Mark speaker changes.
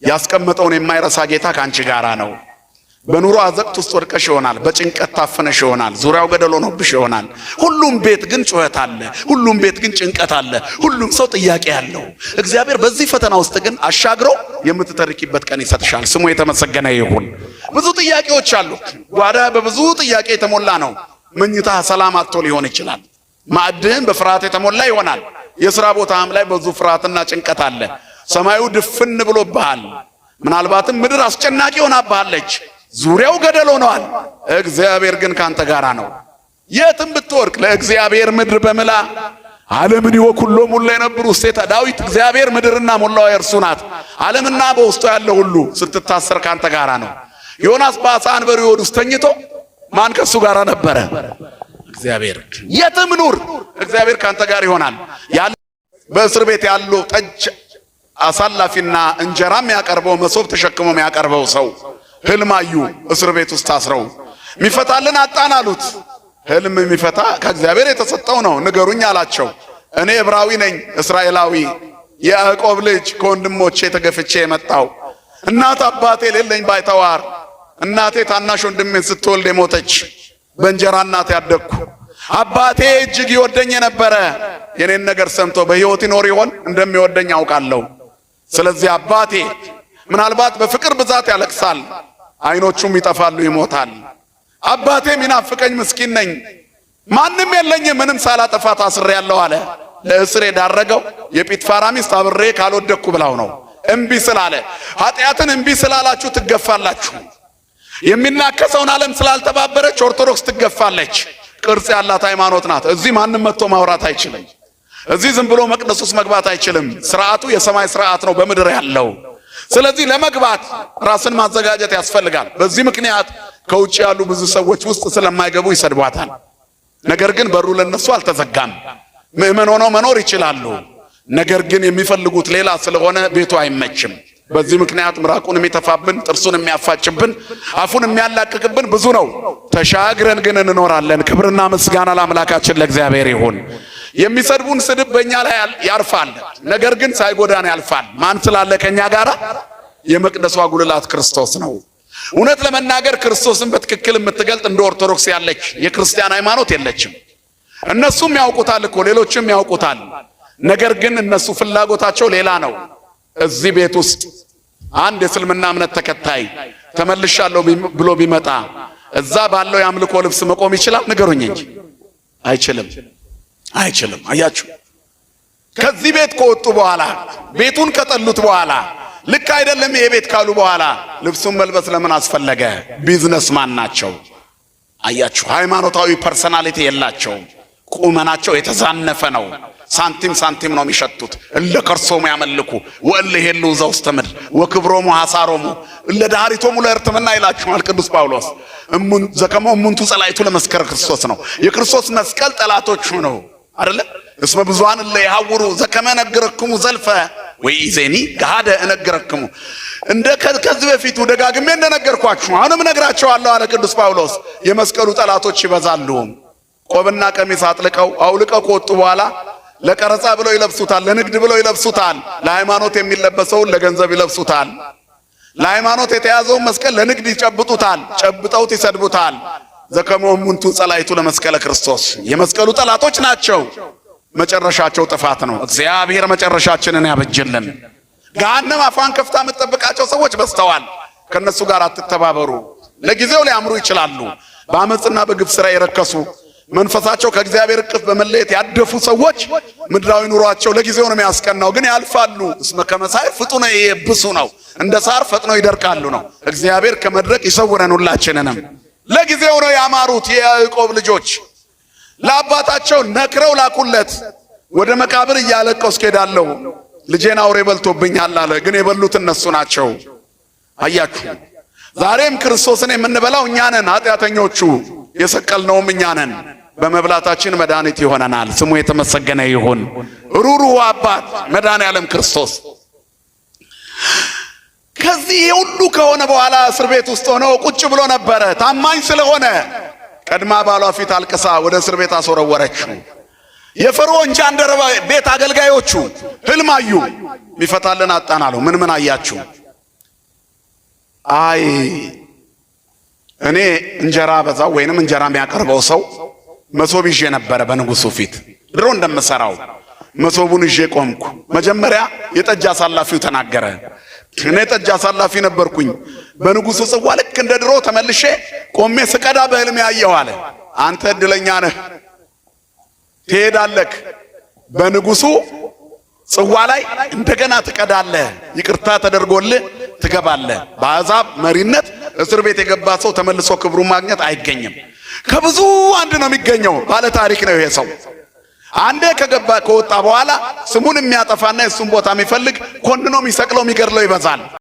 Speaker 1: ያስቀመጠውን የማይረሳ ጌታ ካንቺ ጋራ ነው። በኑሮ አዘቅት ውስጥ ወድቀሽ ይሆናል። በጭንቀት ታፈነሽ ይሆናል። ዙሪያው ገደል ሆኖብሽ ይሆናል። ሁሉም ቤት ግን ጩኸት አለ። ሁሉም ቤት ግን ጭንቀት አለ። ሁሉም ሰው ጥያቄ አለው። እግዚአብሔር በዚህ ፈተና ውስጥ ግን አሻግሮ የምትተርኪበት ቀን ይሰጥሻል። ስሙ የተመሰገነ ይሁን። ብዙ ጥያቄዎች አሉ። ጓዳ በብዙ ጥያቄ የተሞላ ነው። መኝታ ሰላም አጥቶ ሊሆን ይችላል። ማዕድህም በፍርሃት የተሞላ ይሆናል። የሥራ ቦታህም ላይ ብዙ ፍርሃትና ጭንቀት አለ። ሰማዩ ድፍን ብሎብሃል። ምናልባትም ምድር አስጨናቂ ሆናብሃለች። ዙሪያው ገደል ሆኗል። እግዚአብሔር ግን ካንተ ጋራ ነው። የትም ብትወርቅ ለእግዚአብሔር ምድር በምላ ዓለምን ይወኩሎ ሙላ የነበሩ ውስቴታ ዳዊት እግዚአብሔር ምድርና ሞላው የእርሱ ናት። ዓለምና በውስጡ ያለው ሁሉ ስትታሰር ካንተ ጋራ ነው። ዮናስ በአሳ አንበሪ ሆድ ውስጥ ተኝቶ ማን ከሱ ጋራ ነበረ? እግዚአብሔር። የትም ኑር እግዚአብሔር ካንተ ጋር ይሆናል። በእስር ቤት ያለው ጠጅ አሳላፊና እንጀራም ያቀርበው መሶብ ተሸክሞ ያቀርበው ሰው ህልም አዩ። እስር ቤት ውስጥ ታስረው ሚፈታልን አጣን አሉት። ህልም የሚፈታ ከእግዚአብሔር የተሰጠው ነው። ንገሩኝ አላቸው። እኔ ዕብራዊ ነኝ፣ እስራኤላዊ የያዕቆብ ልጅ ከወንድሞቼ ተገፍቼ የመጣው እናት አባቴ የሌለኝ ባይተዋር እናቴ ታናሽ ወንድሜን ስትወልድ የሞተች በእንጀራ እናት ያደግኩ አባቴ እጅግ ይወደኝ የነበረ የኔን ነገር ሰምቶ በሕይወት ይኖር ይሆን? እንደሚወደኝ አውቃለሁ። ስለዚህ አባቴ ምናልባት በፍቅር ብዛት ያለቅሳል፣ አይኖቹም ይጠፋሉ፣ ይሞታል። አባቴ ሚናፍቀኝ ምስኪን ነኝ፣ ማንም የለኝ፣ ምንም ሳላጠፋ ታስሬያለሁ አለ። ለእስር የዳረገው የጲጥፋራ ሚስት አብሬ ካልወደቅኩ ብላው ነው። እምቢ ስላለ ኃጢአትን እምቢ ስላላችሁ ትገፋላችሁ። የሚናከሰውን ዓለም ስላልተባበረች ኦርቶዶክስ ትገፋለች። ቅርጽ ያላት ሃይማኖት ናት። እዚህ ማንም መጥቶ ማውራት አይችልም። እዚህ ዝም ብሎ መቅደስ ውስጥ መግባት አይችልም። ስርዓቱ የሰማይ ስርዓት ነው በምድር ያለው። ስለዚህ ለመግባት ራስን ማዘጋጀት ያስፈልጋል። በዚህ ምክንያት ከውጭ ያሉ ብዙ ሰዎች ውስጥ ስለማይገቡ ይሰድቧታል። ነገር ግን በሩ ለነሱ አልተዘጋም። ምእመን ሆነው መኖር ይችላሉ። ነገር ግን የሚፈልጉት ሌላ ስለሆነ ቤቱ አይመችም። በዚህ ምክንያት ምራቁን የሚተፋብን፣ ጥርሱን የሚያፋጭብን፣ አፉን የሚያላቅቅብን ብዙ ነው። ተሻግረን ግን እንኖራለን። ክብርና ምስጋና ለአምላካችን ለእግዚአብሔር ይሁን። የሚሰድቡን ስድብ በእኛ ላይ ያርፋል፣ ነገር ግን ሳይጎዳን ያልፋል። ማን ስላለ ከኛ ጋራ? የመቅደሱ ጉልላት ክርስቶስ ነው። እውነት ለመናገር ክርስቶስን በትክክል የምትገልጥ እንደ ኦርቶዶክስ ያለች የክርስቲያን ሃይማኖት የለችም። እነሱም ያውቁታል እኮ ሌሎችም ያውቁታል። ነገር ግን እነሱ ፍላጎታቸው ሌላ ነው። እዚህ ቤት ውስጥ አንድ የእስልምና እምነት ተከታይ ተመልሻለሁ ብሎ ቢመጣ እዛ ባለው የአምልኮ ልብስ መቆም ይችላል? ንገሩኝ እንጂ አይችልም። አያችሁ፣ ከዚህ ቤት ከወጡ በኋላ ቤቱን ከጠሉት በኋላ ልክ አይደለም ይሄ ቤት ካሉ በኋላ ልብሱን መልበስ ለምን አስፈለገ? ቢዝነስማን ናቸው። አያችሁ፣ ሃይማኖታዊ ፐርሰናሊቲ የላቸውም። ቁመናቸው የተዛነፈ ነው። ሳንቲም ነው የሚሸቱት። እለ ከርሶሙ ያመልኩ ወእለ ሄሉ ዘውስተ ምድር ወክብሮሙ ሐሳሮሙ እለ ዳሪቶሙ ለእርትምና ይላችኋል ቅዱስ ጳውሎስ። ዘከመ እሙንቱ ጸላይቱ ለመስከረ ክርስቶስ ነው። የክርስቶስ መስቀል ጠላቶቹ ነው አይደለ? እስመ ብዙኃን እለ ይሐውሩ ዘከመ ነገረክሙ ዘልፈ ወኢዜኒ ገሃደ እነገረክሙ። ከዚህ በፊቱ ደጋግሜ እንደነገርኳችሁ አሁንም እነግራቸዋለሁ አለ ቅዱስ ጳውሎስ። የመስቀሉ ጠላቶች ይበዛሉ። ቆብና ቀሚስ አውልቀው ከወጡ በኋላ ለቀረጻ ብለው ይለብሱታል፣ ለንግድ ብለው ይለብሱታል። ለሃይማኖት የሚለበሰውን ለገንዘብ ይለብሱታል። ለሃይማኖት የተያዘውን መስቀል ለንግድ ይጨብጡታል፣ ጨብጠውት ይሰድቡታል። ዘከመ እሙንቱ ጸላይቱ ለመስቀለ ክርስቶስ የመስቀሉ ጠላቶች ናቸው። መጨረሻቸው ጥፋት ነው። እግዚአብሔር መጨረሻችንን ያበጅልን። ገሃነም አፏን ከፍታ የምትጠብቃቸው ሰዎች በዝተዋል። ከነሱ ጋር አትተባበሩ። ለጊዜው ሊያምሩ ይችላሉ። በአመፅና በግፍ ስራ የረከሱ መንፈሳቸው ከእግዚአብሔር እቅፍ በመለየት ያደፉ ሰዎች ምድራዊ ኑሯቸው ለጊዜው ነው የሚያስቀናው፣ ግን ያልፋሉ። እስመ ከመሳይ ፍጡነ ይብሱ ነው፣ እንደ ሳር ፈጥነው ይደርቃሉ ነው። እግዚአብሔር ከመድረቅ ይሰውረን ሁላችንንም። ለጊዜው ነው ያማሩት የያዕቆብ ልጆች። ለአባታቸው ነክረው ላኩለት። ወደ መቃብር እያለቀስኩ ሄዳለሁ ልጄን አውሬ በልቶብኛል አለ። ግን የበሉት እነሱ ናቸው። አያችሁ፣ ዛሬም ክርስቶስን የምንበላው እኛ ነን ኃጢአተኞቹ፣ የሰቀልነውም እኛ ነን። በመብላታችን መድኃኒት ይሆነናል። ስሙ የተመሰገነ ይሁን። ሩሩህ አባት መድኃኔዓለም ክርስቶስ ከዚህ ሁሉ ከሆነ በኋላ እስር ቤት ውስጥ ሆኖ ቁጭ ብሎ ነበረ። ታማኝ ስለሆነ ቀድማ ባሏ ፊት አልቅሳ ወደ እስር ቤት አስወረወረችው። የፈርዖን ጃንደረባ ቤት አገልጋዮቹ ህልም አዩ። ሚፈታልን አጣን አሉ። ምን አያችሁ? አይ እኔ እንጀራ በዛው ወይንም እንጀራ የሚያቀርበው ሰው መሶብ ይዤ ነበረ በንጉሱ ፊት ድሮ እንደምሰራው መሶቡን ይዤ ቆምኩ። መጀመሪያ የጠጅ አሳላፊው ተናገረ። እኔ ጠጅ አሳላፊ ነበርኩኝ። በንጉሱ ጽዋ ልክ እንደ ድሮ ተመልሼ ቆሜ ስቀዳ በሕልሜ ያየሁ አለ። አንተ እድለኛ ነህ፣ ትሄዳለህ፣ በንጉሱ ጽዋ ላይ እንደገና ትቀዳለህ፣ ይቅርታ ተደርጎልህ ትገባለህ። በአሕዛብ መሪነት እስር ቤት የገባ ሰው ተመልሶ ክብሩን ማግኘት አይገኝም። ከብዙ አንድ ነው የሚገኘው። ባለ ታሪክ ነው ይሄ ሰው። አንዴ ከወጣ በኋላ ስሙን የሚያጠፋና የሱን ቦታ የሚፈልግ ኮንኖ የሚሰቅለው የሚገድለው ይበዛል።